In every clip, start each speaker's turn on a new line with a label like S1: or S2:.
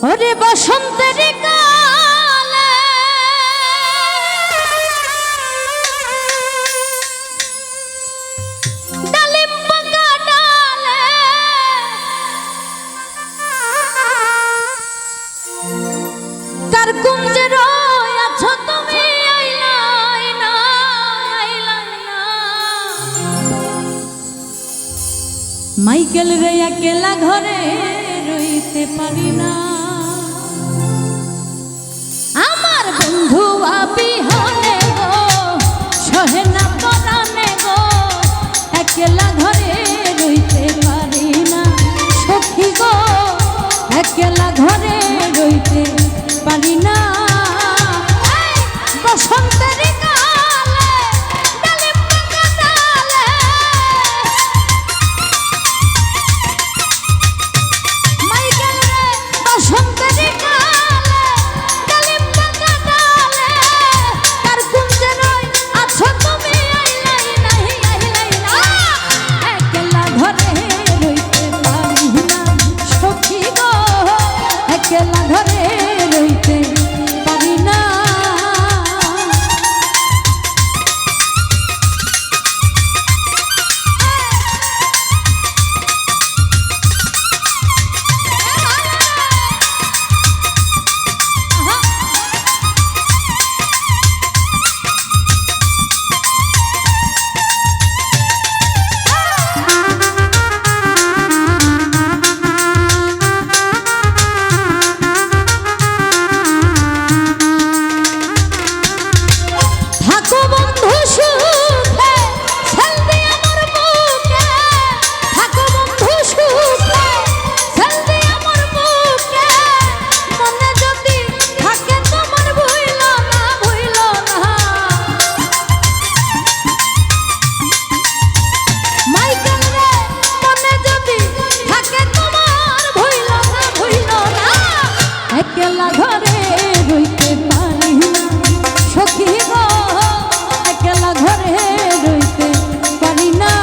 S1: ওরে বসন্তের কালে ডালিম পাকা ডালে কার কুঞ্জে রয় আছো তুমি আইলাই না মাইকেল রে একলা ঘরে রইতে পারি না আমার বন্ধু বিহনে গো সহে না পরানে গো একলা ঘরে রইতে পারি না সখী গো একলা ঘরে রইতে পারি না বসন্তের কালে ডালিম পাকা ডালে মাইকেল রে বসন্তের কালে ডালিম পাকা ডালে তার কুঞ্জে রই আছো তুমি আইলাই না একলা ঘরে রইতে পারি না সখী গো একলা ঘরে রইতে পারি না একলা ঘরে রইতে পারি না সখী গো একলা ঘরে রইতে পারি না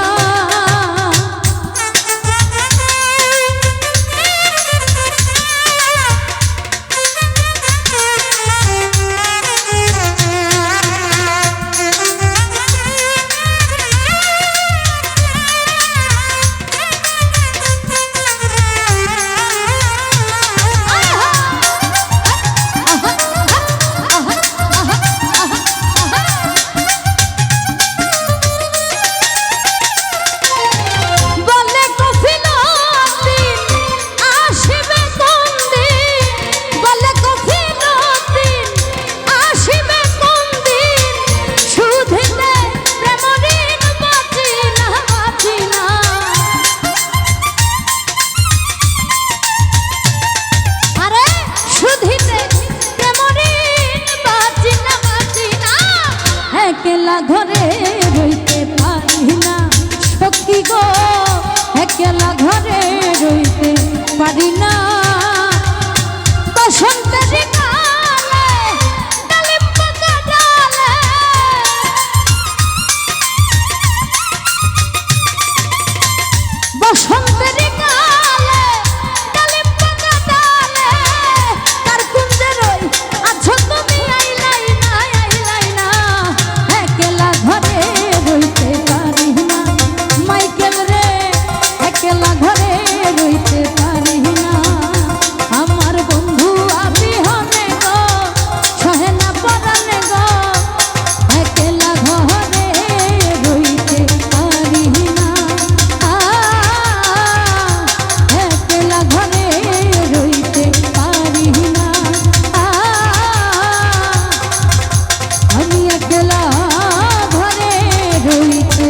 S1: একলা ঘরে রইতে পারি না সখী গো একলা ঘরে রইতে পারি না বসন্তের কালে ডালিম পাকা ডালে বসন্তের কালে ডালিম পাকা ডালে তার কুঞ্জে রই আছো তুমি আইলাই না একলা ঘরে রইতে পারি না মাইকেল রে একলা ঘরে রইতে পারি না আমার বন্ধু বিহনে গো সহে না পরানে গো একলা ঘরে রইতে পারি না একলা ঘরে রইতে পারি না আমি একলা ঘরে রইতে